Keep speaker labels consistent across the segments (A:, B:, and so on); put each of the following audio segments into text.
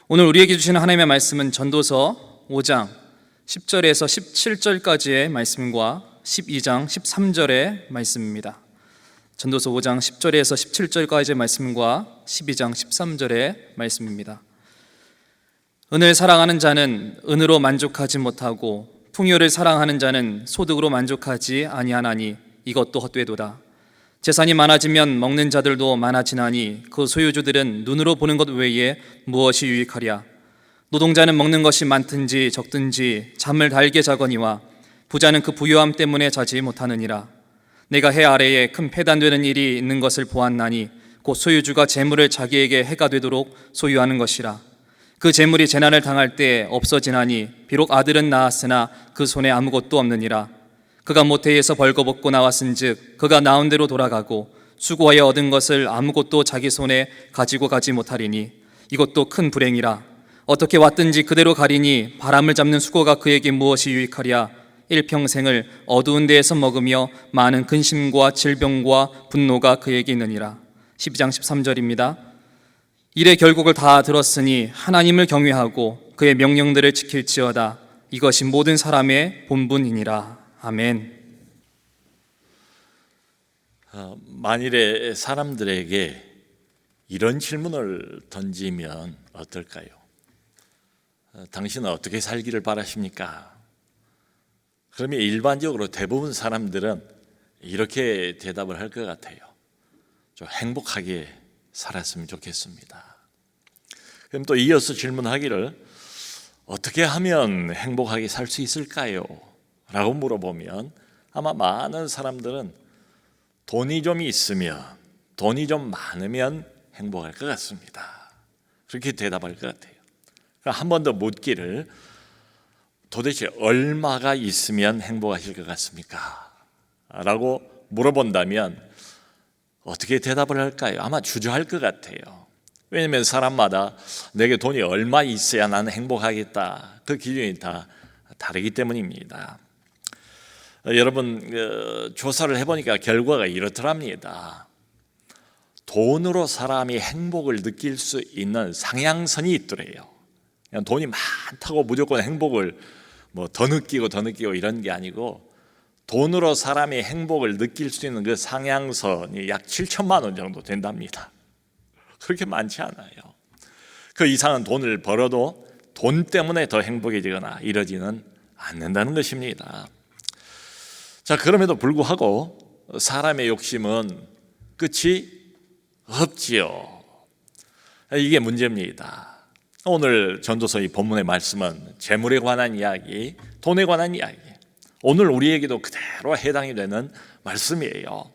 A: 오늘 우리에게 주시는 하나님의 말씀은 전도서 5장 10절에서 17절까지의 말씀과 12장 13절의 말씀입니다. 전도서 5장 10절에서 17절까지의 말씀과 12장 13절의 말씀입니다. 은을 사랑하는 자는 은으로 만족하지 못하고 풍요를 사랑하는 자는 소득으로 만족하지 아니하나니 이것도 헛되도다. 재산이 많아지면 먹는 자들도 많아지나니 그 소유주들은 눈으로 보는 것 외에 무엇이 유익하랴. 노동자는 먹는 것이 많든지 적든지 잠을 달게 자거니와 부자는 그 부유함 때문에 자지 못하느니라. 내가 해 아래에 큰 폐단되는 일이 있는 것을 보았나니 곧 소유주가 재물을 자기에게 해가 되도록 소유하는 것이라. 그 재물이 재난을 당할 때 없어지나니 비록 아들은 낳았으나 그 손에 아무것도 없느니라. 그가 모태에서 벌거벗고 나왔은즉 그가 나온 대로 돌아가고 수고하여 얻은 것을 아무것도 자기 손에 가지고 가지 못하리니 이것도 큰 불행이라. 어떻게 왔든지 그대로 가리니 바람을 잡는 수고가 그에게 무엇이 유익하랴. 일평생을 어두운 데에서 먹으며 많은 근심과 질병과 분노가 그에게 있느니라. 12장 13절입니다. 일의 결국을 다 들었으니 하나님을 경외하고 그의 명령들을 지킬지어다. 이것이 모든 사람의 본분이니라. 아멘.
B: 만일에 사람들에게 이런 질문을 던지면 어떨까요? 당신은 어떻게 살기를 바라십니까? 그러면 일반적으로 대부분 사람들은 이렇게 대답을 할 것 같아요. 좀 행복하게 살았으면 좋겠습니다. 그럼 또 이어서 질문하기를 어떻게 하면 행복하게 살 수 있을까요? 라고 물어보면 아마 많은 사람들은 돈이 좀 있으면, 돈이 좀 많으면 행복할 것 같습니다. 그렇게 대답할 것 같아요. 한 번 더 묻기를 도대체 얼마가 있으면 행복하실 것 같습니까? 라고 물어본다면 어떻게 대답을 할까요? 아마 주저할 것 같아요. 왜냐하면 사람마다 내게 돈이 얼마 있어야 나는 행복하겠다, 그 기준이 다 다르기 때문입니다. 여러분, 조사를 해보니까 결과가 이렇더랍니다. 돈으로 사람이 행복을 느낄 수 있는 상향선이 있더래요. 그냥 돈이 많다고 무조건 행복을 더 느끼고 이런 게 아니고 돈으로 사람이 행복을 느낄 수 있는 그 상향선이 약 7천만 원 정도 된답니다. 그렇게 많지 않아요. 그 이상은 돈을 벌어도 돈 때문에 더 행복해지거나 이러지는 않는다는 것입니다. 자, 그럼에도 불구하고 사람의 욕심은 끝이 없지요. 이게 문제입니다. 오늘 전도서 이 본문의 말씀은 재물에 관한 이야기, 돈에 관한 이야기, 오늘 우리에게도 그대로 해당이 되는 말씀이에요.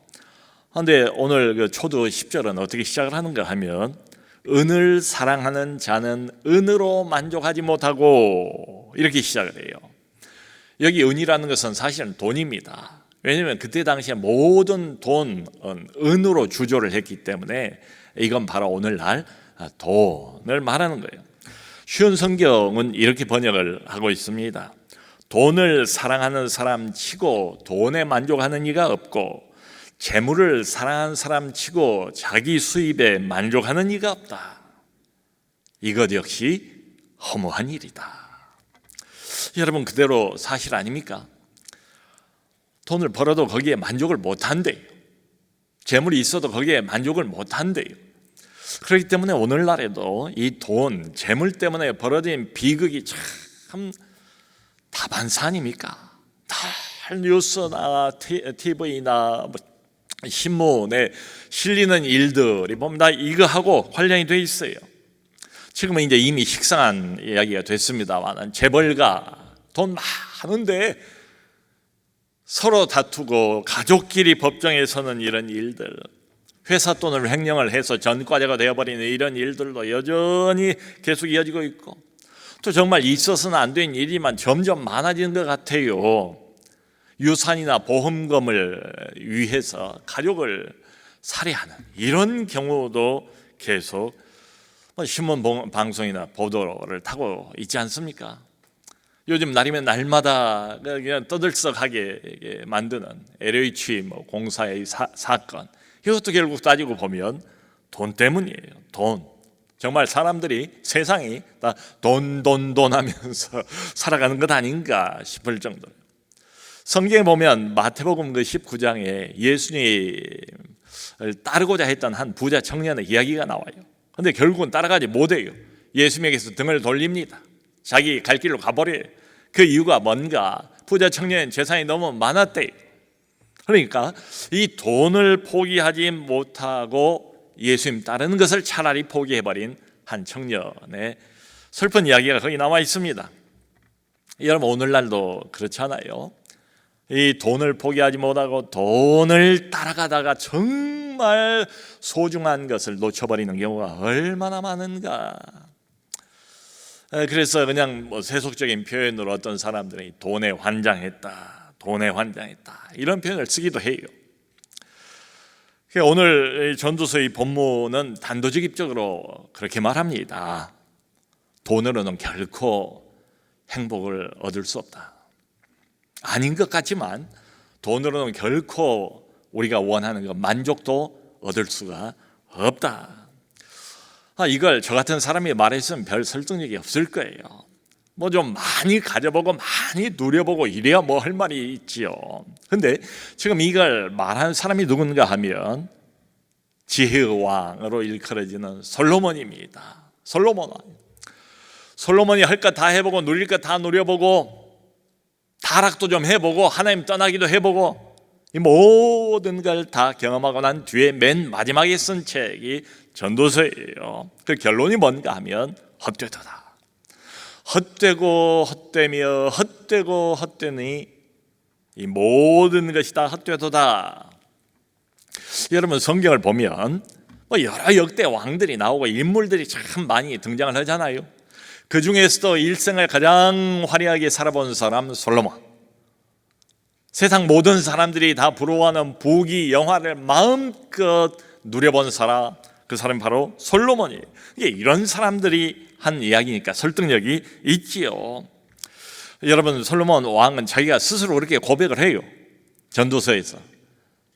B: 그런데 오늘 초두 10절은 어떻게 시작을 하는가 하면 은을 사랑하는 자는 은으로 만족하지 못하고 이렇게 시작을 해요. 여기 은이라는 것은 사실은 돈입니다. 왜냐하면 그때 당시에 모든 돈은 은으로 주조를 했기 때문에 이건 바로 오늘날 돈을 말하는 거예요. 쉬운 성경은 이렇게 번역을 하고 있습니다. 돈을 사랑하는 사람 치고 돈에 만족하는 이가 없고 재물을 사랑하는 사람 치고 자기 수입에 만족하는 이가 없다. 이것 역시 허무한 일이다. 여러분, 그대로 사실 아닙니까? 돈을 벌어도 거기에 만족을 못한대요. 재물이 있어도 거기에 만족을 못한대요. 그렇기 때문에 오늘날에도 이 돈, 재물 때문에 벌어진 비극이 참 다반사 아닙니까? 다 뉴스나 TV나 신문에 실리는 일들이 보면 다 이거하고 관련이 돼 있어요. 지금은 이제 이미 식상한 이야기가 됐습니다만 재벌가 돈 많은데 서로 다투고 가족끼리 법정에 서는 이런 일들, 회사 돈을 횡령을 해서 전과자가 되어버리는 이런 일들도 여전히 계속 이어지고 있고, 또 정말 있어서는 안 되는 일이만 점점 많아지는 것 같아요. 유산이나 보험금을 위해서 가족을 살해하는 이런 경우도 계속 신문 방송이나 보도를 타고 있지 않습니까? 요즘 날이면 날마다 그냥 떠들썩하게 만드는 LH 공사의 사건, 이것도 결국 따지고 보면 돈 때문이에요. 돈. 정말 사람들이 세상이 다 돈 하면서 살아가는 것 아닌가 싶을 정도로. 성경에 보면 마태복음 그 19장에 예수님을 따르고자 했던 한 부자 청년의 이야기가 나와요. 근데 결국은 따라가지 못해요. 예수님에게서 등을 돌립니다. 자기 갈 길로 가버려요. 그 이유가 뭔가? 부자 청년은 재산이 너무 많았대요. 그러니까 이 돈을 포기하지 못하고 예수님 따르는 것을 차라리 포기해버린 한 청년의 슬픈 이야기가 거기 나와 있습니다. 여러분, 오늘날도 그렇잖아요. 이 돈을 포기하지 못하고 돈을 따라가다가 정말 소중한 것을 놓쳐버리는 경우가 얼마나 많은가. 그래서 그냥 세속적인 표현으로 어떤 사람들이 돈에 환장했다 이런 표현을 쓰기도 해요. 오늘 전도서의 본문은 단도직입적으로 그렇게 말합니다. 돈으로는 결코 행복을 얻을 수 없다. 아닌 것 같지만 돈으로는 결코 우리가 원하는 그 만족도 얻을 수가 없다. 이걸 저 같은 사람이 말했으면 별 설득력이 없을 거예요. 뭐 좀 많이 가져보고 많이 누려보고 이래야 뭐 할 말이 있지요. 근데 지금 이걸 말하는 사람이 누군가 하면 지혜의 왕으로 일컬어지는 솔로몬입니다. 솔로몬이 할 것 다 해보고 누릴 것 다 누려보고 타락도 좀 해보고 하나님 떠나기도 해보고 이 모든 걸 다 경험하고 난 뒤에 맨 마지막에 쓴 책이 전도서예요. 그 결론이 뭔가 하면 헛되도다. 헛되고 헛되며 헛되고 헛되니 이 모든 것이 다 헛되도다. 여러분, 성경을 보면 여러 역대 왕들이 나오고 인물들이 참 많이 등장을 하잖아요. 그 중에서도 일생을 가장 화려하게 살아본 사람 솔로몬. 세상 모든 사람들이 다 부러워하는 부귀 영화를 마음껏 누려본 사람, 그 사람이 바로 솔로몬이에요. 이런 사람들이 한 이야기니까 설득력이 있지요. 여러분, 솔로몬 왕은 자기가 스스로 그렇게 고백을 해요. 전도서에서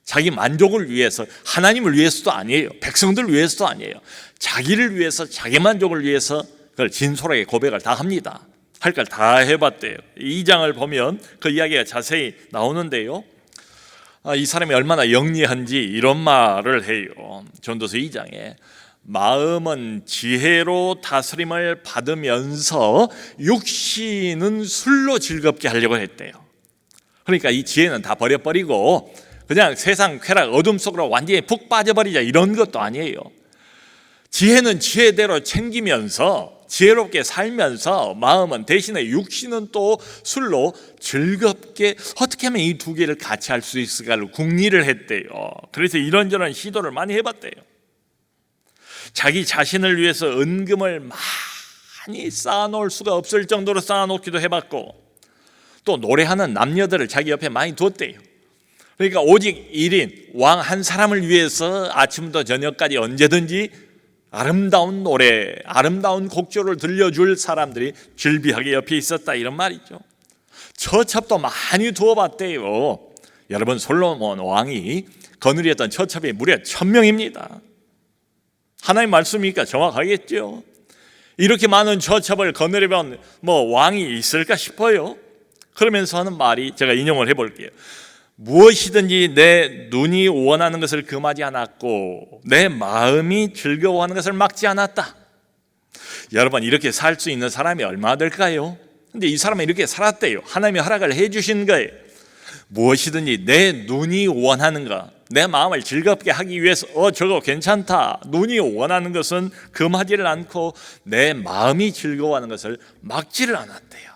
B: 자기 만족을 위해서, 하나님을 위해서도 아니에요, 백성들을 위해서도 아니에요, 자기를 위해서, 자기 만족을 위해서 그걸 진솔하게 고백을 다 합니다. 할 걸 다 해봤대요. 2장을 보면 그 이야기가 자세히 나오는데요, 이 사람이 얼마나 영리한지 이런 말을 해요. 전도서 2장에 마음은 지혜로 다스림을 받으면서 육신은 술로 즐겁게 하려고 했대요. 그러니까 이 지혜는 다 버려버리고 그냥 세상 쾌락 어둠 속으로 완전히 푹 빠져버리자 이런 것도 아니에요. 지혜는 지혜대로 챙기면서 지혜롭게 살면서 마음은 대신에 육신은 또 술로 즐겁게 어떻게 하면 이 두 개를 같이 할 수 있을까를 궁리를 했대요. 그래서 이런저런 시도를 많이 해봤대요. 자기 자신을 위해서 은금을 많이 쌓아놓을 수가 없을 정도로 쌓아놓기도 해봤고, 또 노래하는 남녀들을 자기 옆에 많이 뒀대요. 그러니까 오직 1인 왕 한 사람을 위해서 아침부터 저녁까지 언제든지 아름다운 노래, 아름다운 곡조를 들려줄 사람들이 즐비하게 옆에 있었다, 이런 말이죠. 처첩도 많이 두어봤대요. 여러분, 솔로몬 왕이 거느렸던 처첩이 무려 1000명입니다. 하나님 말씀이니까 정확하겠죠. 이렇게 많은 처첩을 거느리면 뭐 왕이 있을까 싶어요. 그러면서 하는 말이, 제가 인용을 해볼게요. 무엇이든지 내 눈이 원하는 것을 금하지 않았고 내 마음이 즐거워하는 것을 막지 않았다. 여러분, 이렇게 살 수 있는 사람이 얼마나 될까요? 근데 이 사람은 이렇게 살았대요. 하나님이 허락을 해주신 거예요. 무엇이든지 내 눈이 원하는 것, 내 마음을 즐겁게 하기 위해서 저거 괜찮다, 눈이 원하는 것은 금하지를 않고 내 마음이 즐거워하는 것을 막지를 않았대요.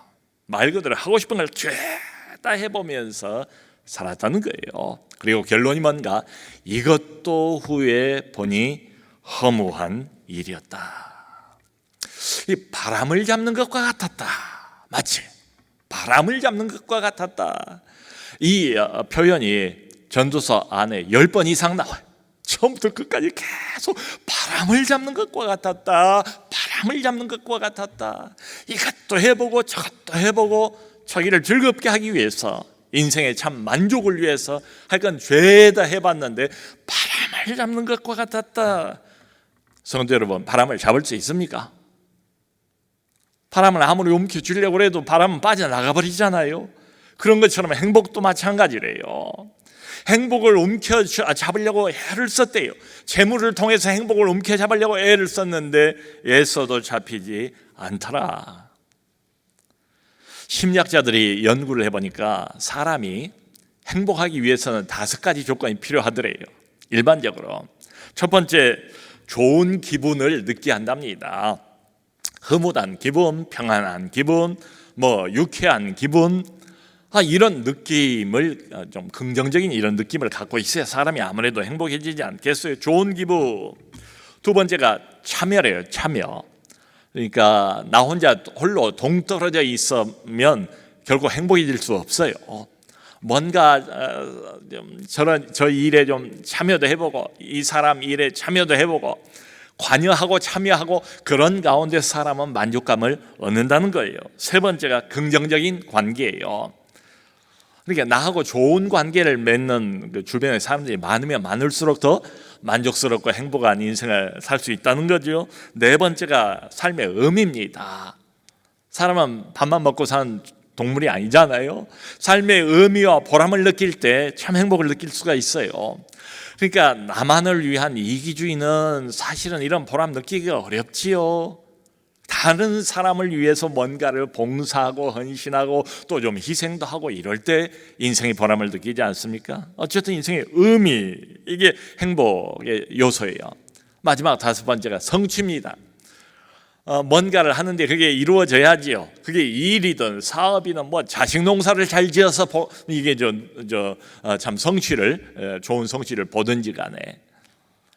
B: 말 그대로 하고 싶은 걸 죄다 해보면서 살았다는 거예요. 그리고 결론이 뭔가? 이것도 후에 보니 허무한 일이었다. 이 바람을 잡는 것과 같았다. 마치 바람을 잡는 것과 같았다. 이 표현이 전도서 안에 10번 이상 나와요. 처음부터 끝까지 계속 바람을 잡는 것과 같았다, 바람을 잡는 것과 같았다. 이것도 해보고 저것도 해보고 자기를 즐겁게 하기 위해서, 인생의 참 만족을 위해서 할 건 죄다 해봤는데 바람을 잡는 것과 같았다. 성도 여러분, 바람을 잡을 수 있습니까? 바람을 아무리 움켜쥐려고 해도 바람은 빠져나가 버리잖아요. 그런 것처럼 행복도 마찬가지래요. 행복을 움켜잡으려고 애를 썼대요. 재물을 통해서 행복을 움켜잡으려고 애를 썼는데 애써도 잡히지 않더라. 심리학자들이 연구를 해보니까 사람이 행복하기 위해서는 5가지 조건이 필요하더래요. 일반적으로 첫 번째, 좋은 기분을 느끼게 한답니다. 흐뭇한 기분, 평안한 기분, 유쾌한 기분, 이런 느낌을 좀 긍정적인 이런 느낌을 갖고 있어야 사람이 아무래도 행복해지지 않겠어요. 좋은 기분. 두 번째가 참여래요. 참여. 그러니까 나 혼자 홀로 동떨어져 있으면 결국 행복해질 수 없어요. 뭔가 저 일에 좀 참여도 해보고 이 사람 일에 참여도 해보고 관여하고 참여하고 그런 가운데 사람은 만족감을 얻는다는 거예요. 세 번째가 긍정적인 관계예요. 그러니까 나하고 좋은 관계를 맺는 그 주변의 사람들이 많으면 많을수록 더 만족스럽고 행복한 인생을 살 수 있다는 거죠. 네 번째가 삶의 의미입니다. 사람은 밥만 먹고 사는 동물이 아니잖아요. 삶의 의미와 보람을 느낄 때 참 행복을 느낄 수가 있어요. 그러니까 나만을 위한 이기주의는 사실은 이런 보람 느끼기가 어렵지요. 다른 사람을 위해서 뭔가를 봉사하고 헌신하고 또 좀 희생도 하고 이럴 때 인생의 보람을 느끼지 않습니까? 어쨌든 인생의 의미, 이게 행복의 요소예요. 마지막 5번째가 성취입니다. 뭔가를 하는데 그게 이루어져야지요. 그게 일이든 사업이든 자식 농사를 잘 지어서 이게 참 성취를, 좋은 성취를 보든지 간에,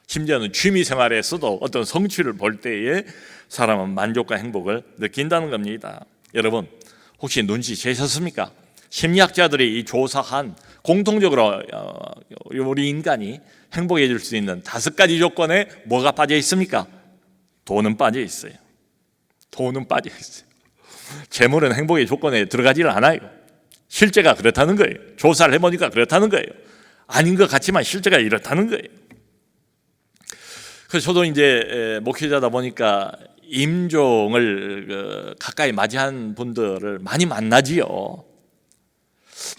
B: 심지어는 취미 생활에서도 어떤 성취를 볼 때에 사람은 만족과 행복을 느낀다는 겁니다. 여러분, 혹시 눈치채셨습니까? 심리학자들이 이 조사한 공통적으로 우리 인간이 행복해질 수 있는 5가지 조건에 뭐가 빠져 있습니까? 돈은 빠져 있어요. 돈은 빠져 있어요. 재물은 행복의 조건에 들어가지를 않아요. 실제가 그렇다는 거예요. 조사를 해보니까 그렇다는 거예요. 아닌 것 같지만 실제가 이렇다는 거예요. 그래서 저도 이제 목회자다 보니까 임종을 가까이 맞이한 분들을 많이 만나지요.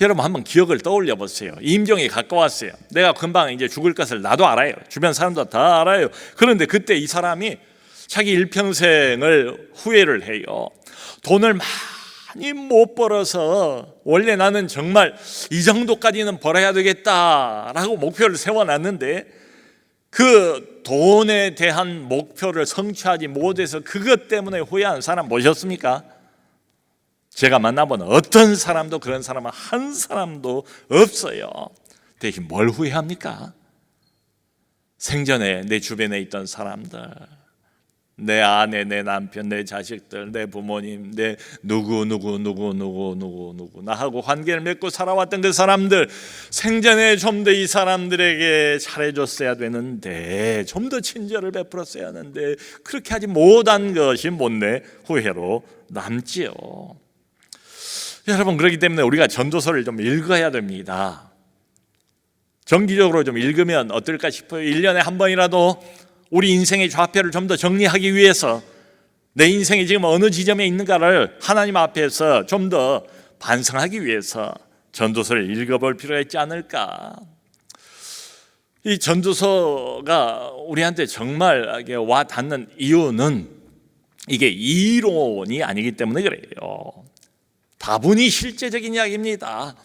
B: 여러분 한번 기억을 떠올려 보세요. 임종이 가까웠어요. 내가 금방 이제 죽을 것을 나도 알아요. 주변 사람도 다 알아요. 그런데 그때 이 사람이 자기 일평생을 후회를 해요. 돈을 많이 못 벌어서 원래 나는 정말 이 정도까지는 벌어야 되겠다라고 목표를 세워놨는데 그 돈에 대한 목표를 성취하지 못해서 그것 때문에 후회하는 사람 보셨습니까? 제가 만나본 어떤 사람도 그런 사람은 한 사람도 없어요. 대신 뭘 후회합니까? 생전에 내 주변에 있던 사람들, 내 아내, 내 남편, 내 자식들, 내 부모님, 내 누구 나하고 관계를 맺고 살아왔던 그 사람들, 생전에 좀 더 이 사람들에게 잘해줬어야 되는데, 좀 더 친절을 베풀었어야 하는데 그렇게 하지 못한 것이 못내 후회로 남지요. 여러분, 그렇기 때문에 우리가 전도서를 좀 읽어야 됩니다. 정기적으로 좀 읽으면 어떨까 싶어요. 1년에 한 번이라도 우리 인생의 좌표를 좀 더 정리하기 위해서 내 인생이 지금 어느 지점에 있는가를 하나님 앞에서 좀 더 반성하기 위해서 전도서를 읽어볼 필요가 있지 않을까. 이 전도서가 우리한테 정말 와 닿는 이유는 이게 이론이 아니기 때문에 그래요. 다분히 실제적인 이야기입니다.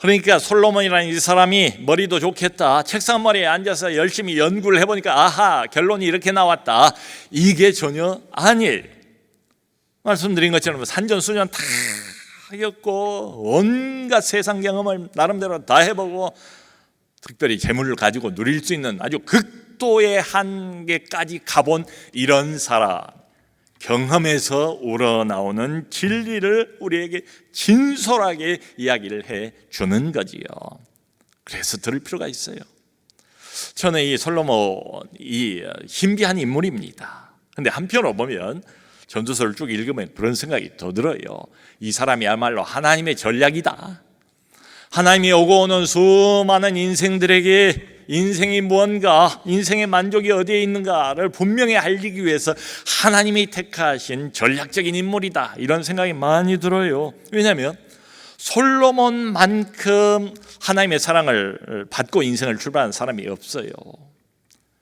B: 그러니까 솔로몬이라는 이 사람이 머리도 좋겠다, 책상머리에 앉아서 열심히 연구를 해보니까 아하, 결론이 이렇게 나왔다, 이게 전혀 아니에요. 말씀드린 것처럼 산전수전 다 하였고 온갖 세상 경험을 나름대로 다 해보고 특별히 재물을 가지고 누릴 수 있는 아주 극도의 한계까지 가본 이런 사람, 경험에서 우러나오는 진리를 우리에게 진솔하게 이야기를 해주는 거지요. 그래서 들을 필요가 있어요. 저는 이 솔로몬이 신비한 인물입니다. 그런데 한편으로 보면 전도서를 쭉 읽으면 그런 생각이 더 들어요. 이 사람이야말로 하나님의 전략이다. 하나님이 오고 오는 수많은 인생들에게 인생이 뭔가, 인생의 만족이 어디에 있는가를 분명히 알리기 위해서 하나님이 택하신 전략적인 인물이다, 이런 생각이 많이 들어요. 왜냐하면 솔로몬만큼 하나님의 사랑을 받고 인생을 출발한 사람이 없어요.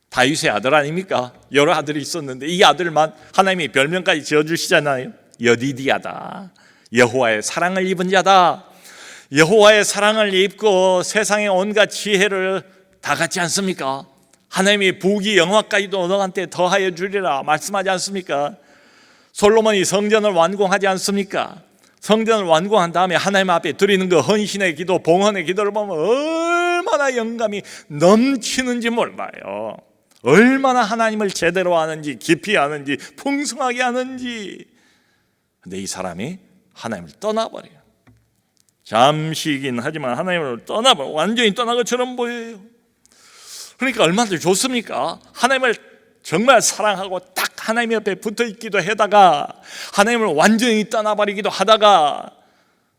B: 다윗의 아들 아닙니까? 여러 아들이 있었는데 이 아들만 하나님이 별명까지 지어주시잖아요. 여디디아다, 여호와의 사랑을 입은 자다. 여호와의 사랑을 입고 세상의 온갖 지혜를 다 갖지 않습니까? 하나님이 부귀 영화까지도 너한테 더하여 주리라 말씀하지 않습니까? 솔로몬이 성전을 완공하지 않습니까? 성전을 완공한 다음에 하나님 앞에 드리는 그 헌신의 기도, 봉헌의 기도를 보면 얼마나 영감이 넘치는지 몰라요. 얼마나 하나님을 제대로 아는지, 깊이 아는지, 풍성하게 아는지. 근데 이 사람이 하나님을 떠나버려요. 잠시이긴 하지만 하나님을 떠나버려, 완전히 떠난 것처럼 보여요. 그러니까 얼마나 좋습니까? 하나님을 정말 사랑하고 딱 하나님 옆에 붙어 있기도 하다가 하나님을 완전히 떠나버리기도 하다가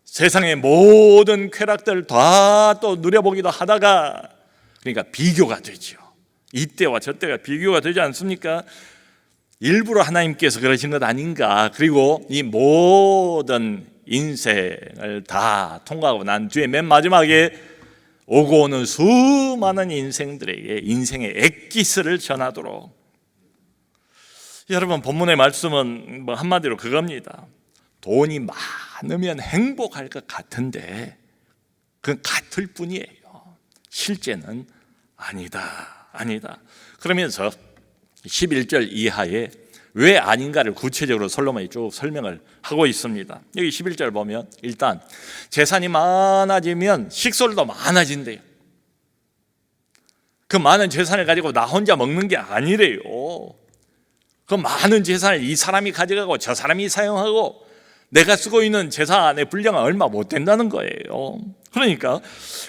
B: 세상의 모든 쾌락들 다 또 누려보기도 하다가, 그러니까 비교가 되죠. 이때와 저때가 비교가 되지 않습니까? 일부러 하나님께서 그러신 것 아닌가. 그리고 이 모든 인생을 다 통과하고 난 뒤에 맨 마지막에 오고 오는 수많은 인생들에게 인생의 엑기스를 전하도록. 여러분, 본문의 말씀은 뭐 한마디로 그겁니다. 돈이 많으면 행복할 것 같은데 그건 같을 뿐이에요. 실제는 아니다. 그러면서 11절 이하에 왜 아닌가를 구체적으로 솔로몬이 쭉 설명을 하고 있습니다. 여기 11절 보면 일단 재산이 많아지면 식솔도 많아진대요. 그 많은 재산을 가지고 나 혼자 먹는 게 아니래요. 그 많은 재산을 이 사람이 가져가고 저 사람이 사용하고 내가 쓰고 있는 재산의 분량은 얼마 못 된다는 거예요. 그러니까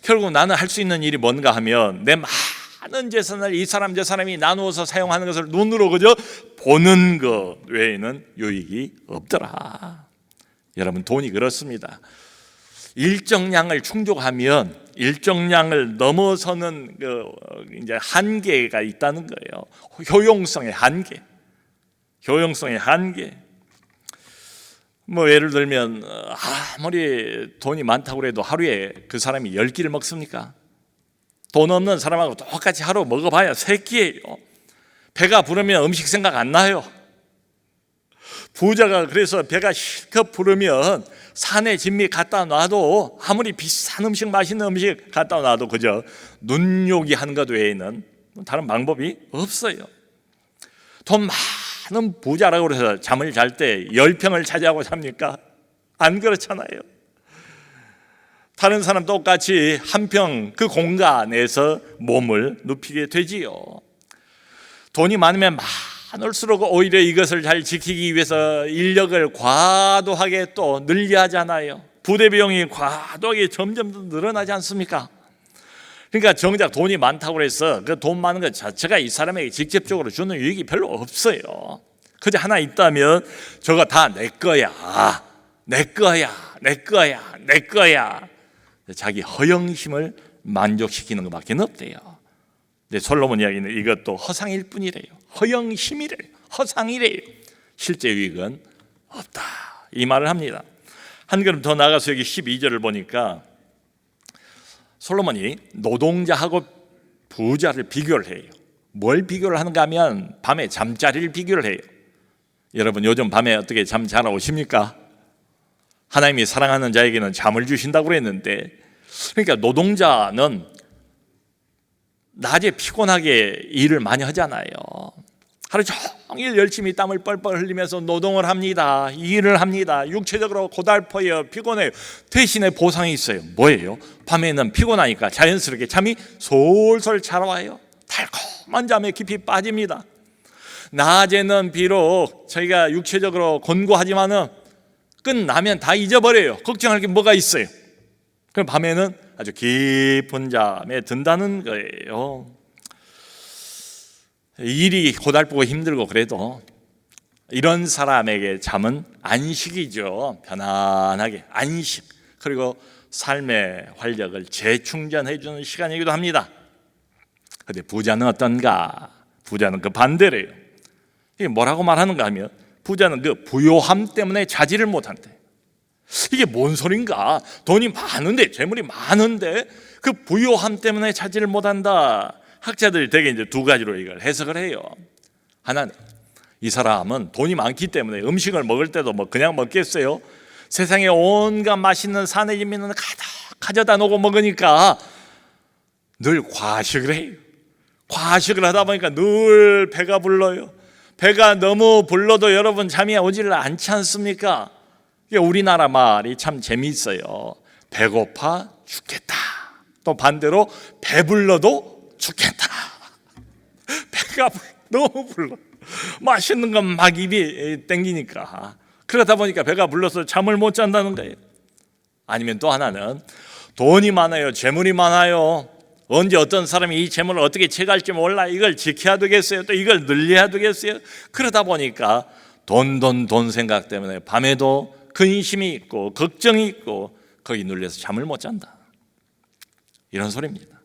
B: 결국 나는 할 수 있는 일이 뭔가 하면 내 많은 재산을 이 사람 저 사람이 나누어서 사용하는 것을 눈으로 그저 보는 것 외에는 유익이 없더라. 여러분, 돈이 그렇습니다. 일정량을 충족하면 일정량을 넘어서는 이제 한계가 있다는 거예요. 효용성의 한계. 뭐 예를 들면 아무리 돈이 많다고 해도 하루에 그 사람이 10끼를 먹습니까? 돈 없는 사람하고 똑같이 하루 먹어봐야 3끼예요. 배가 부르면 음식 생각 안 나요. 부자가 그래서 배가 실컷 부르면 산에 진미 갖다 놔도 아무리 비싼 음식, 맛있는 음식 갖다 놔도 그저 눈요기 하는 것 외에는 다른 방법이 없어요. 돈 많은 부자라고 해서 잠을 잘 때 10평을 차지하고 잡니까? 안 그렇잖아요. 다른 사람 똑같이 한 평 그 공간에서 몸을 눕히게 되지요. 돈이 많으면 많을수록 오히려 이것을 잘 지키기 위해서 인력을 과도하게 또 늘려야 하잖아요. 부대 비용이 과도하게 점점 더 늘어나지 않습니까? 그러니까 정작 돈이 많다고 해서 그 돈 많은 것 자체가 이 사람에게 직접적으로 주는 유익이 별로 없어요. 그저 하나 있다면 저거 다 내 거야. 자기 허영심을 만족시키는 것밖에 없대요. 근데 솔로몬 이야기는 이것도 허상일 뿐이래요. 허영심이래요. 허상이래요. 실제 유익은 없다, 이 말을 합니다. 한 걸음 더 나가서 여기 12절을 보니까 솔로몬이 노동자하고 부자를 비교를 해요. 뭘 비교를 하는가 하면 밤에 잠자리를 비교를 해요. 여러분, 요즘 밤에 어떻게 잠 잘 오십니까? 하나님이 사랑하는 자에게는 잠을 주신다고 그랬는데, 그러니까 노동자는 낮에 피곤하게 일을 많이 하잖아요. 하루 종일 열심히 땀을 뻘뻘 흘리면서 노동을 합니다. 일을 합니다. 육체적으로 고달퍼요. 피곤해요. 대신에 보상이 있어요. 뭐예요? 밤에는 피곤하니까 자연스럽게 잠이 솔솔 잘 와요. 달콤한 잠에 깊이 빠집니다. 낮에는 비록 저희가 육체적으로 곤고하지만은 끝나면 다 잊어버려요. 걱정할 게 뭐가 있어요? 그럼 밤에는 아주 깊은 잠에 든다는 거예요. 일이 고달프고 힘들고 그래도 이런 사람에게 잠은 안식이죠. 편안하게 안식, 그리고 삶의 활력을 재충전해 주는 시간이기도 합니다. 근데 부자는 어떤가? 부자는 그 반대래요. 이게 뭐라고 말하는가 하면 부자는 그 부요함 때문에 자지를 못한대. 이게 뭔 소린가? 돈이 많은데, 재물이 많은데 그 부요함 때문에 자지를 못한다. 학자들이 대개 이제 두 가지로 이걸 해석을 해요. 하나는 이 사람은 돈이 많기 때문에 음식을 먹을 때도 뭐 그냥 먹겠어요? 세상에 온갖 맛있는 산의 진미는 가득 가져다 놓고 먹으니까 늘 과식을 해요. 과식을 하다 보니까 늘 배가 불러요. 배가 너무 불러도 여러분 잠이 오질 않지 않습니까? 우리나라 말이 참 재미있어요. 배고파 죽겠다. 또 반대로 배불러도 죽겠다. 배가 너무 불러. 맛있는 건 막 입이 땡기니까. 그러다 보니까 배가 불러서 잠을 못 잔다는 거예요. 아니면 또 하나는 돈이 많아요. 재물이 많아요. 언제 어떤 사람이 이 재물을 어떻게 채갈지 몰라. 이걸 지켜야 되겠어요. 또 이걸 늘려야 되겠어요. 그러다 보니까 돈 생각 때문에 밤에도 근심이 있고 걱정이 있고 거기 눌려서 잠을 못 잔다. 이런 소리입니다.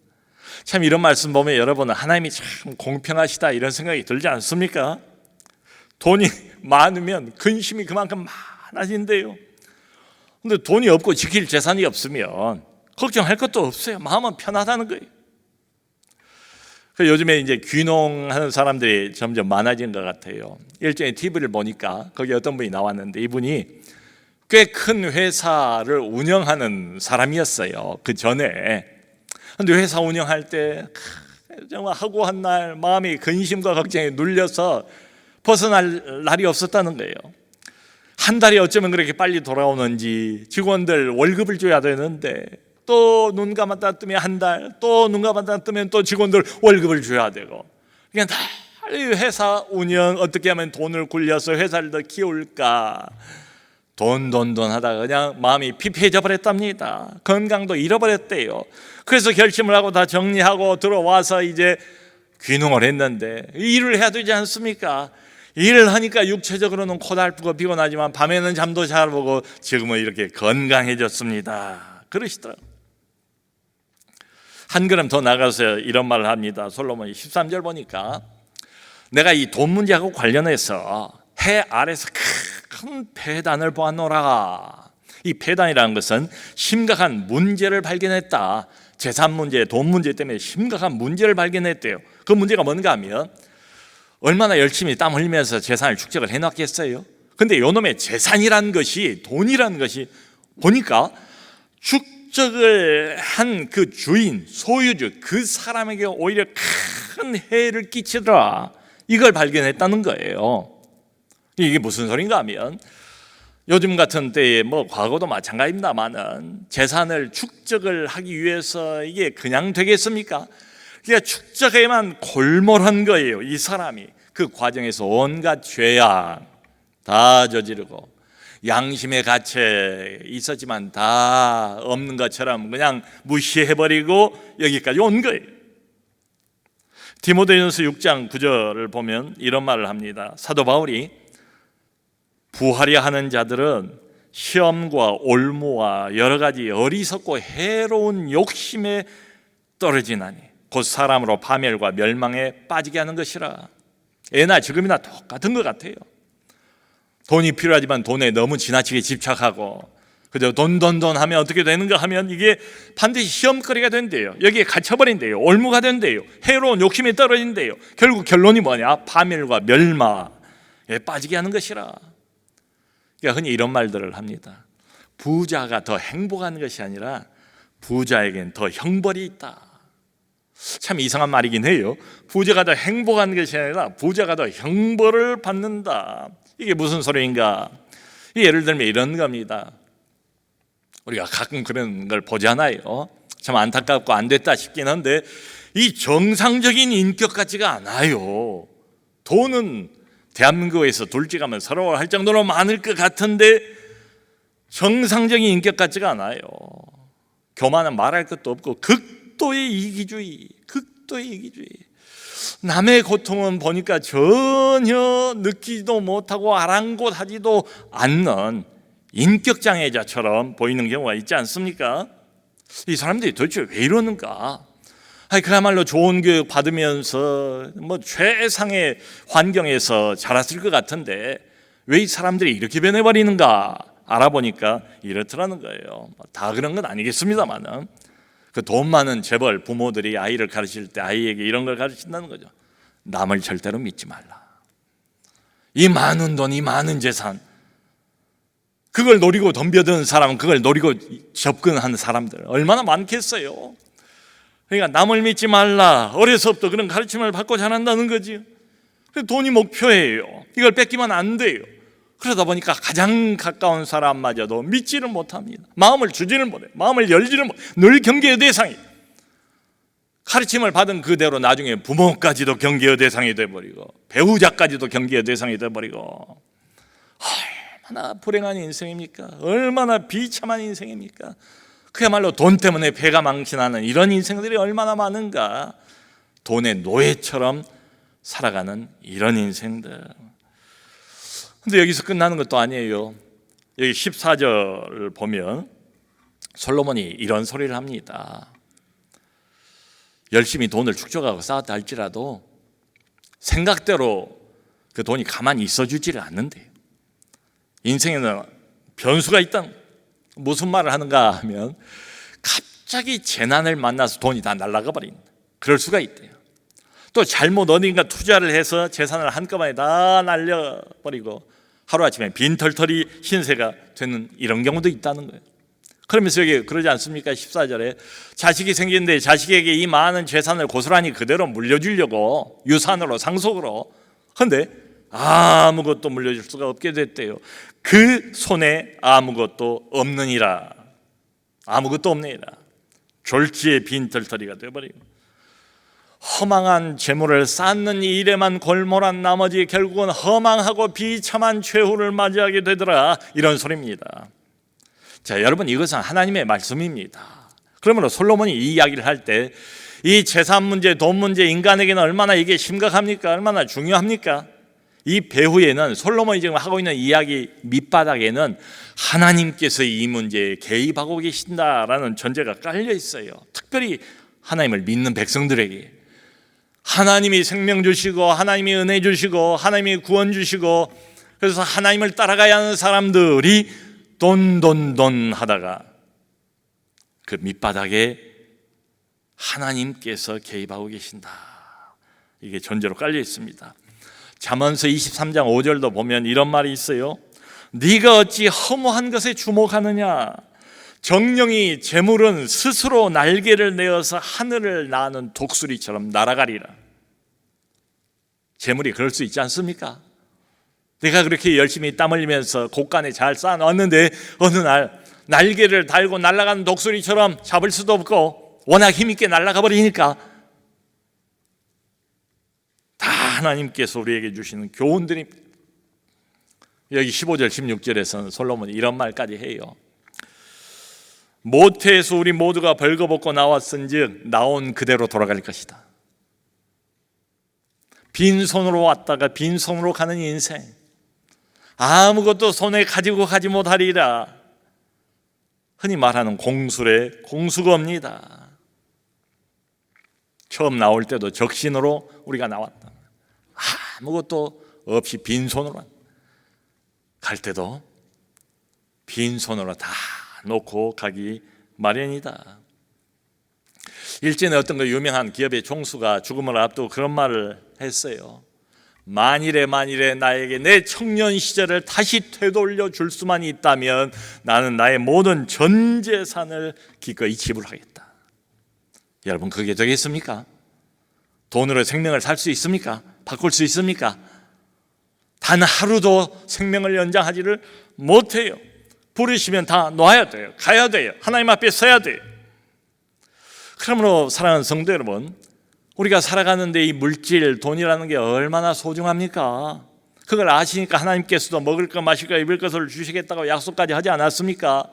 B: 참 이런 말씀 보면 여러분은 하나님이 참 공평하시다 이런 생각이 들지 않습니까? 돈이 많으면 근심이 그만큼 많아진대요. 근데 돈이 없고 지킬 재산이 없으면 걱정할 것도 없어요. 마음은 편하다는 거예요. 요즘에 이제 귀농하는 사람들이 점점 많아진 것 같아요. 일종의 TV를 보니까 거기 어떤 분이 나왔는데 이분이 꽤 큰 회사를 운영하는 사람이었어요. 그 전에. 근데 회사 운영할 때 정말 하고 한 날 마음이 근심과 걱정에 눌려서 벗어날 날이 없었다는 거예요. 한 달이 어쩌면 그렇게 빨리 돌아오는지, 직원들 월급을 줘야 되는데 또 눈 감았다 뜨면 한 달, 또 눈 감았다 뜨면 또 직원들 월급을 줘야 되고, 그냥 다 회사 운영 어떻게 하면 돈을 굴려서 회사를 더 키울까, 돈 하다가 그냥 마음이 피폐해져 버렸답니다. 건강도 잃어버렸대요. 그래서 결심을 하고 다 정리하고 들어와서 이제 귀농을 했는데 일을 해야 되지 않습니까? 일을 하니까 육체적으로는 고달프고 피곤하지만 밤에는 잠도 잘 오고 지금은 이렇게 건강해졌습니다. 그러시더라고요. 한 걸음 더 나가서 이런 말을 합니다. 솔로몬이 13절 보니까 내가 이 돈 문제하고 관련해서 해 아래서 큰 폐단을 보았노라. 이 폐단이라는 것은 심각한 문제를 발견했다. 재산 문제, 돈 문제 때문에 심각한 문제를 발견했대요. 그 문제가 뭔가 하면 얼마나 열심히 땀 흘리면서 재산을 축적을 해놨겠어요. 근데 요놈의 재산이라는 것이, 돈이라는 것이 보니까 축적을 한 그 주인, 소유주, 그 사람에게 오히려 큰 해를 끼치더라. 이걸 발견했다는 거예요. 이게 무슨 소린가 하면 요즘 같은 때에 뭐 과거도 마찬가지입니다만은 재산을 축적을 하기 위해서 이게 그냥 되겠습니까? 그러니까 축적에만 골몰한 거예요. 이 사람이 그 과정에서 온갖 죄악 다 저지르고 양심의 가책 있었지만 다 없는 것처럼 그냥 무시해버리고 여기까지 온 거예요. 디모데전서 6장 9절을 보면 이런 말을 합니다. 사도 바울이 부하려 하는 자들은 시험과 올무와 여러 가지 어리석고 해로운 욕심에 떨어지나니 곧 사람으로 파멸과 멸망에 빠지게 하는 것이라. 예나 지금이나 똑같은 것 같아요. 돈이 필요하지만 돈에 너무 지나치게 집착하고 그저 돈 하면 어떻게 되는가 하면 이게 반드시 시험거리가 된대요. 여기에 갇혀버린대요. 올무가 된대요. 해로운 욕심에 떨어진대요. 결국 결론이 뭐냐? 파멸과 멸망에 빠지게 하는 것이라. 그러니까 흔히 이런 말들을 합니다. 부자가 더 행복한 것이 아니라 부자에겐 더 형벌이 있다. 참 이상한 말이긴 해요. 부자가 더 행복한 것이 아니라 부자가 더 형벌을 받는다. 이게 무슨 소리인가? 예를 들면 이런 겁니다. 우리가 가끔 그런 걸 보잖아요. 참 안타깝고 안 됐다 싶긴 한데 이 정상적인 인격 같지가 않아요. 돈은 대한민국에서 둘째가면 서러워할 정도로 많을 것 같은데 정상적인 인격 같지가 않아요. 교만은 말할 것도 없고 극도의 이기주의. 남의 고통은 보니까 전혀 느끼지도 못하고 아랑곳하지도 않는 인격장애자처럼 보이는 경우가 있지 않습니까? 이 사람들이 도대체 왜 이러는가? 그야말로 좋은 교육 받으면서 뭐 최상의 환경에서 자랐을 것 같은데 왜 이 사람들이 이렇게 변해버리는가 알아보니까 이렇더라는 거예요. 다 그런 건 아니겠습니다만은 그 돈 많은 재벌 부모들이 아이를 가르칠 때 아이에게 이런 걸 가르친다는 거죠. 남을 절대로 믿지 말라. 이 많은 돈, 이 많은 재산, 그걸 노리고 덤벼드는 사람은, 그걸 노리고 접근하는 사람들 얼마나 많겠어요. 그러니까 남을 믿지 말라. 어려서부터 그런 가르침을 받고 자란다는 거지. 돈이 목표예요. 이걸 뺏기면 안 돼요. 그러다 보니까 가장 가까운 사람마저도 믿지를 못합니다. 마음을 주지를 못해요. 마음을 열지를 못해요. 늘 경계의 대상이. 가르침을 받은 그대로 나중에 부모까지도 경계의 대상이 돼버리고 배우자까지도 경계의 대상이 돼버리고, 얼마나 불행한 인생입니까? 얼마나 비참한 인생입니까? 그야말로 돈 때문에 배가 망신하는 이런 인생들이 얼마나 많은가. 돈의 노예처럼 살아가는 이런 인생들. 근데 여기서 끝나는 것도 아니에요. 여기 14절을 보면 솔로몬이 이런 소리를 합니다. 열심히 돈을 축적하고 쌓았다 할지라도 생각대로 그 돈이 가만히 있어주지를 않는데요. 인생에는 변수가 있다. 무슨 말을 하는가 하면 갑자기 재난을 만나서 돈이 다 날아가 버린다. 그럴 수가 있대요. 또 잘못 어딘가 투자를 해서 재산을 한꺼번에 다 날려버리고 하루아침에 빈털털이 신세가 되는 이런 경우도 있다는 거예요. 그러면서 여기 그러지 않습니까? 14절에 자식이 생기는데 자식에게 이 많은 재산을 고스란히 그대로 물려주려고 유산으로 상속으로, 그런데 아무것도 물려줄 수가 없게 됐대요. 그 손에 아무것도 없느니라. 아무것도 없느니라. 졸지에 빈털터리가 되어버리고 허망한 재물을 쌓는 이 일에만 골몰한 나머지 결국은 허망하고 비참한 최후를 맞이하게 되더라. 이런 소리입니다. 자, 여러분, 이것은 하나님의 말씀입니다. 그러므로 솔로몬이 이 이야기를 할 때 이 재산 문제, 돈 문제, 인간에게는 얼마나 이게 심각합니까? 얼마나 중요합니까? 이 배후에는 솔로몬이 지금 하고 있는 이야기 밑바닥에는 하나님께서 이 문제에 개입하고 계신다라는 전제가 깔려 있어요. 특별히 하나님을 믿는 백성들에게 하나님이 생명 주시고 하나님이 은혜 주시고 하나님이 구원 주시고, 그래서 하나님을 따라가야 하는 사람들이 돈 하다가 그 밑바닥에 하나님께서 개입하고 계신다. 이게 전제로 깔려 있습니다. 잠언서 23장 5절도 보면 이런 말이 있어요. 네가 어찌 허무한 것에 주목하느냐. 정령이 재물은 스스로 날개를 내어서 하늘을 나는 독수리처럼 날아가리라. 재물이 그럴 수 있지 않습니까? 내가 그렇게 열심히 땀 흘리면서 곳간에 잘 쌓아놨는데 어느 날 날개를 달고 날아가는 독수리처럼 잡을 수도 없고 워낙 힘있게 날아가 버리니까 다 하나님께서 우리에게 주시는 교훈들입니다. 여기 15절 16절에서는 솔로몬이 이런 말까지 해요. 모태에서 우리 모두가 벌거벗고 나왔은즉 나온 그대로 돌아갈 것이다. 빈손으로 왔다가 빈손으로 가는 인생, 아무것도 손에 가지고 가지 못하리라. 흔히 말하는 공수래 공수거입니다. 처음 나올 때도 적신으로 우리가 나왔다. 아무것도 없이 빈손으로 갈 때도 빈손으로 다 놓고 가기 마련이다. 일전에 어떤 그 유명한 기업의 총수가 죽음을 앞두고 그런 말을 했어요. 만일에 나에게 내 청년 시절을 다시 되돌려 줄 수만 있다면 나는 나의 모든 전 재산을 기꺼이 지불하겠다. 여러분, 그게 되겠습니까? 돈으로 생명을 살 수 있습니까? 바꿀 수 있습니까? 단 하루도 생명을 연장하지를 못해요. 부르시면 다 놔야 돼요. 가야 돼요. 하나님 앞에 서야 돼요. 그러므로 사랑하는 성도 여러분, 우리가 살아가는데 이 물질, 돈이라는 게 얼마나 소중합니까? 그걸 아시니까 하나님께서도 먹을 것, 마실 것, 입을 것을 주시겠다고 약속까지 하지 않았습니까?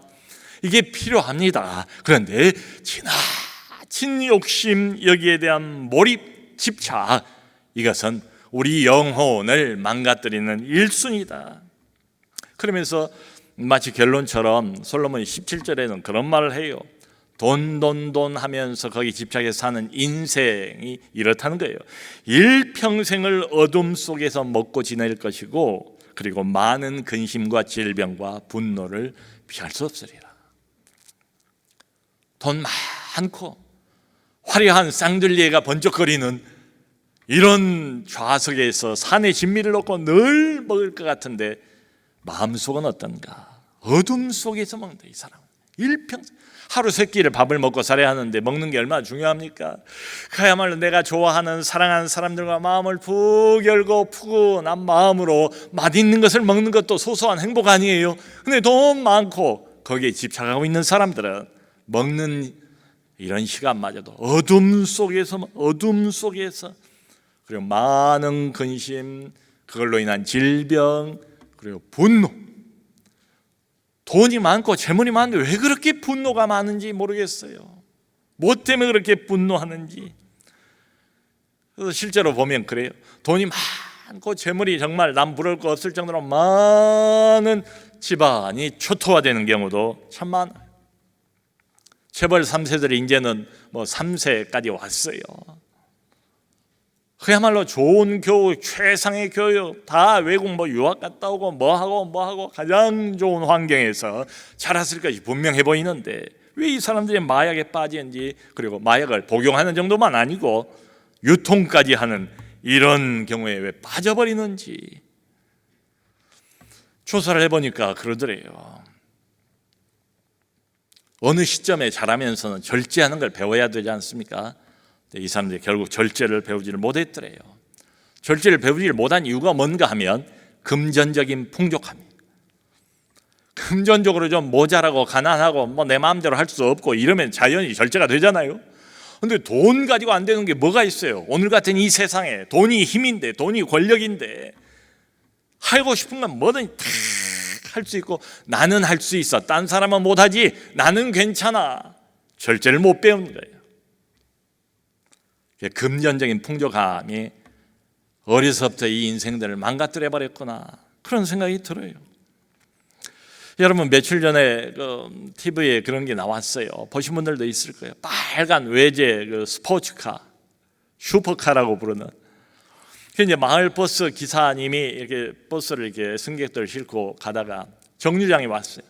B: 이게 필요합니다. 그런데 지나친 욕심, 여기에 대한 몰입, 집착, 이것은 우리 영혼을 망가뜨리는 일순이다. 그러면서 마치 결론처럼 솔로몬이 17절에는 그런 말을 해요. 돈 하면서 거기 집착해서 사는 인생이 이렇다는 거예요. 일평생을 어둠 속에서 먹고 지낼 것이고, 그리고 많은 근심과 질병과 분노를 피할 수 없으리라. 돈 많고 화려한 쌍들리에가 번쩍거리는 이런 좌석에서 산의 진미를 놓고 늘 먹을 것 같은데 마음속은 어떤가? 어둠 속에서 먹는다. 이 사람은 일평생 하루 세 끼를 밥을 먹고 살아야 하는데 먹는 게 얼마나 중요합니까? 그야말로 내가 좋아하는 사랑하는 사람들과 마음을 푹 열고 푸근한 마음으로 맛있는 것을 먹는 것도 소소한 행복 아니에요? 근데 돈 많고 거기에 집착하고 있는 사람들은 먹는 이런 시간마저도 어둠 속에서, 그리고 많은 근심, 그걸로 인한 질병, 그리고 분노. 돈이 많고 재물이 많은데 왜 그렇게 분노가 많은지 모르겠어요. 뭐 때문에 그렇게 분노하는지. 그래서 실제로 보면 그래요. 돈이 많고 재물이 정말 남 부러울 거 없을 정도로 많은 집안이 초토화되는 경우도 참 많아요. 재벌 3세들이 이제는 뭐 3세까지 왔어요. 그야말로 좋은 교육, 최상의 교육, 다 외국 뭐 유학 갔다 오고 뭐하고 가장 좋은 환경에서 자랐을 것이 분명해 보이는데 왜 이 사람들이 마약에 빠지는지, 그리고 마약을 복용하는 정도만 아니고 유통까지 하는 이런 경우에 왜 빠져버리는지 조사를 해보니까 그러더래요. 어느 시점에 자라면서는 절제하는 걸 배워야 되지 않습니까? 이 사람들이 결국 절제를 배우지를 못했더래요. 절제를 배우지를 못한 이유가 뭔가 하면 금전적인 풍족함이에요. 금전적으로 좀 모자라고 가난하고 뭐 내 마음대로 할 수 없고 이러면 자연히 절제가 되잖아요. 근데 돈 가지고 안 되는 게 뭐가 있어요? 오늘 같은 이 세상에 돈이 힘인데, 돈이 권력인데 하고 싶은 건 뭐든 다 할 수 있고, 나는 할 수 있어, 딴 사람은 못하지, 나는 괜찮아. 절제를 못 배우는 거예요. 금전적인 풍족함이 어려서부터 이 인생들을 망가뜨려 버렸구나, 그런 생각이 들어요. 여러분, 며칠 전에 TV에 그런 게 나왔어요. 보신 분들도 있을 거예요. 빨간 외제 스포츠카, 슈퍼카라고 부르는. 이제 마을 버스 기사님이 이렇게 버스를 이렇게 승객들 싣고 가다가 정류장에 왔어요.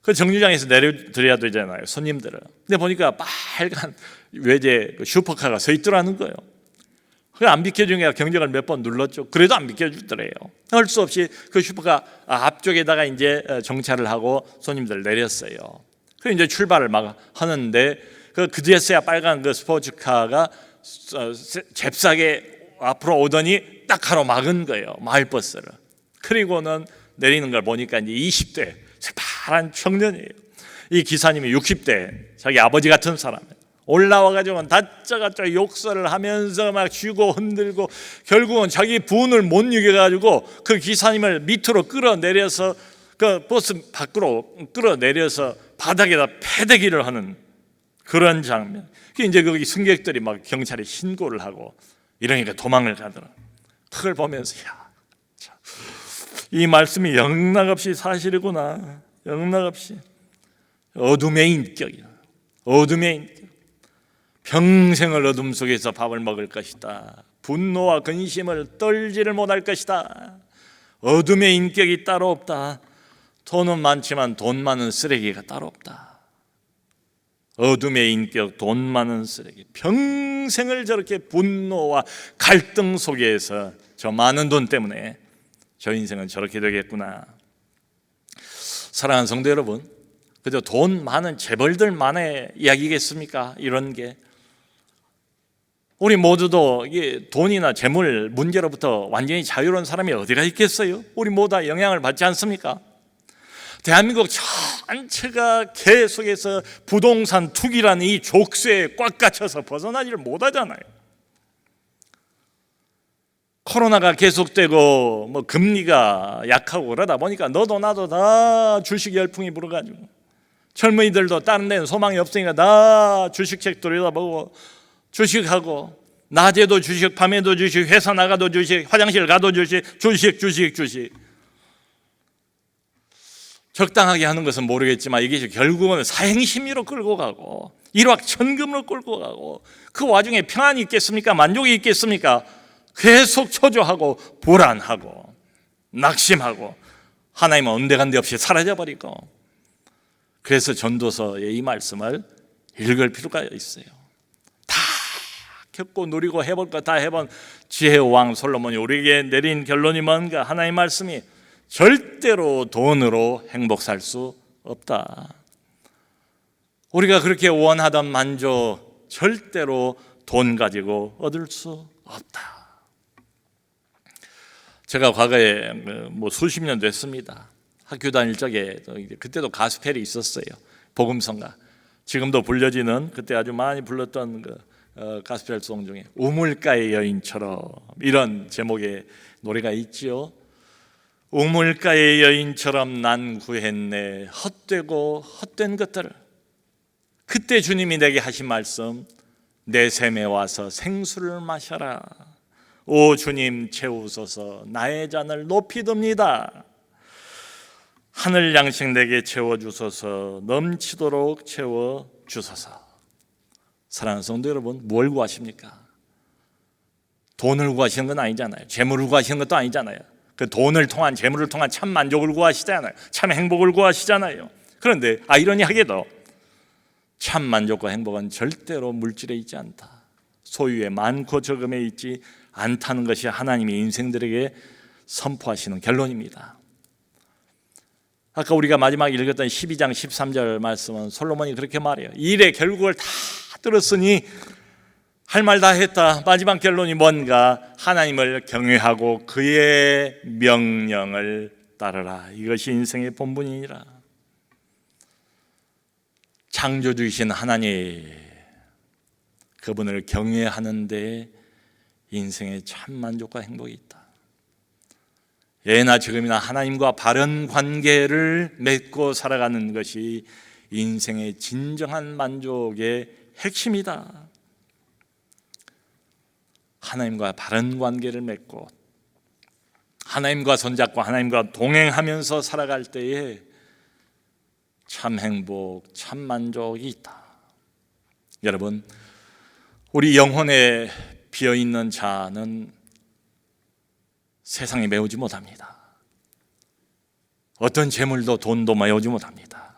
B: 그 정류장에서 내려드려야 되잖아요, 손님들을. 근데 보니까 빨간 외제 슈퍼카가 서 있더라는 거예요. 그걸 안 비켜주니까 경적을 몇 번 눌렀죠. 그래도 안 비켜주더래요. 할 수 없이 그 슈퍼카 앞쪽에다가 이제 정차를 하고 손님들 내렸어요. 그래서 이제 출발을 막 하는데 그제서야 빨간 그 스포츠카가 잽싸게 앞으로 오더니 딱 가로막은 거예요, 마을버스를. 그리고는 내리는 걸 보니까 이제 20대 새파란 청년이에요. 이 기사님이 60대 자기 아버지 같은 사람이에요. 올라와가지고 다짜고짜 욕설을 하면서 막 쥐고 흔들고 결국은 자기 분을 못 이겨가지고 그 기사님을 밑으로 끌어내려서 그 버스 밖으로 끌어내려서 바닥에다 패대기를 하는 그런 장면. 이제 거기 승객들이 막 경찰에 신고를 하고 이러니까 도망을 가더라. 그걸 보면서 이 말씀이 영락없이 사실이구나. 영락없이 어둠의 인격이야. 어둠의 인격. 평생을 어둠 속에서 밥을 먹을 것이다. 분노와 근심을 떨지를 못할 것이다. 어둠의 인격이 따로 없다. 돈은 많지만 돈 많은 쓰레기가 따로 없다. 어둠의 인격, 돈 많은 쓰레기. 평생을 저렇게 분노와 갈등 속에서 저 많은 돈 때문에 저 인생은 저렇게 되겠구나. 사랑하는 성도 여러분, 그저 돈 많은 재벌들만의 이야기겠습니까? 이런 게. 우리 모두도 이게 돈이나 재물 문제로부터 완전히 자유로운 사람이 어디가 있겠어요? 우리 모두 다 영향을 받지 않습니까? 대한민국 전체가 계속해서 부동산 투기라는 이 족쇄에 꽉 갇혀서 벗어나지를 못하잖아요. 코로나가 계속되고 뭐 금리가 약하고 그러다 보니까 너도 나도 다 주식 열풍이 불어가지고 젊은이들도 다른 데는 소망이 없으니까 다 주식책 들여다보고 주식하고, 낮에도 주식, 밤에도 주식, 회사 나가도 주식, 화장실 가도 주식. 적당하게 하는 것은 모르겠지만 이게 결국은 사행심리로 끌고 가고 일확천금으로 끌고 가고 그 와중에 평안이 있겠습니까? 만족이 있겠습니까? 계속 초조하고 불안하고 낙심하고 하나님은 온데간데 없이 사라져버리고. 그래서 전도서의 이 말씀을 읽을 필요가 있어요. 다 겪고 누리고 해볼 것 다 해본 지혜의 왕 솔로몬이 우리에게 내린 결론이 뭔가? 하나님의 말씀이 절대로 돈으로 행복 살 수 없다. 우리가 그렇게 원하던 만족 절대로 돈 가지고 얻을 수 없다. 제가 과거에 수십 년 됐습니다. 학교 다닐 적에 그때도 가스펠이 있었어요. 복음성가. 지금도 불려지는 그때 아주 많이 불렀던 가스펠 송 중에 우물가의 여인처럼 이런 제목의 노래가 있지요. 우물가의 여인처럼 난 구했네 헛되고 헛된 것들을. 그때 주님이 내게 하신 말씀, 내 샘에 와서 생수를 마셔라. 오 주님 채우소서. 나의 잔을 높이 듭니다. 하늘 양식 내게 채워주소서. 넘치도록 채워주소서. 사랑하는 성도 여러분, 뭘 구하십니까? 돈을 구하시는 건 아니잖아요. 재물을 구하시는 것도 아니잖아요. 그 돈을 통한, 재물을 통한 참 만족을 구하시잖아요. 참 행복을 구하시잖아요. 그런데 아이러니하게도 참 만족과 행복은 절대로 물질에 있지 않다. 소유에 많고 적음에 있지 않다는 것이 하나님이 인생들에게 선포하시는 결론입니다. 아까 우리가 마지막에 읽었던 12장 13절 말씀은 솔로몬이 그렇게 말해요. 일의 결국을 다 들었으니 할 말 다 했다. 마지막 결론이 뭔가? 하나님을 경외하고 그의 명령을 따르라. 이것이 인생의 본분이니라. 창조주이신 하나님, 그분을 경외하는 데 인생의 참 만족과 행복이 있다. 예나 지금이나 하나님과 바른 관계를 맺고 살아가는 것이 인생의 진정한 만족의 핵심이다. 하나님과 바른 관계를 맺고 하나님과 손잡고 하나님과 동행하면서 살아갈 때에 참 행복, 참 만족이 있다. 여러분, 우리 영혼에 비어있는 자는 세상에 메우지 못합니다. 어떤 재물도 돈도 메우지 못합니다.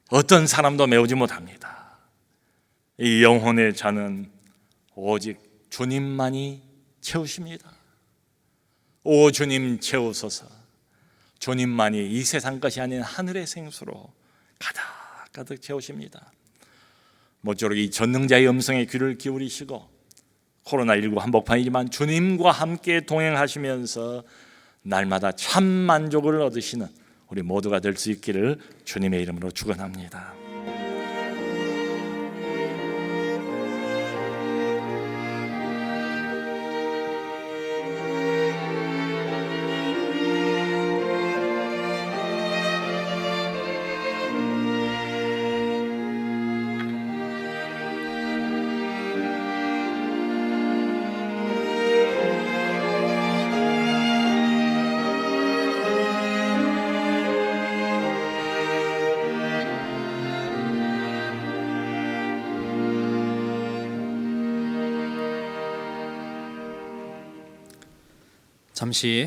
B: 어떤 사람도 메우지 못합니다. 이 영혼의 자는 오직 주님만이 채우십니다. 오 주님 채우소서. 주님만이 이 세상 것이 아닌 하늘의 생수로 가득 채우십니다. 모쪼록 이 전능자의 음성에 귀를 기울이시고 코로나19 한복판이지만 주님과 함께 동행하시면서 날마다 참 만족을 얻으시는 우리 모두가 될 수 있기를 주님의 이름으로 축원합니다.
A: 잠시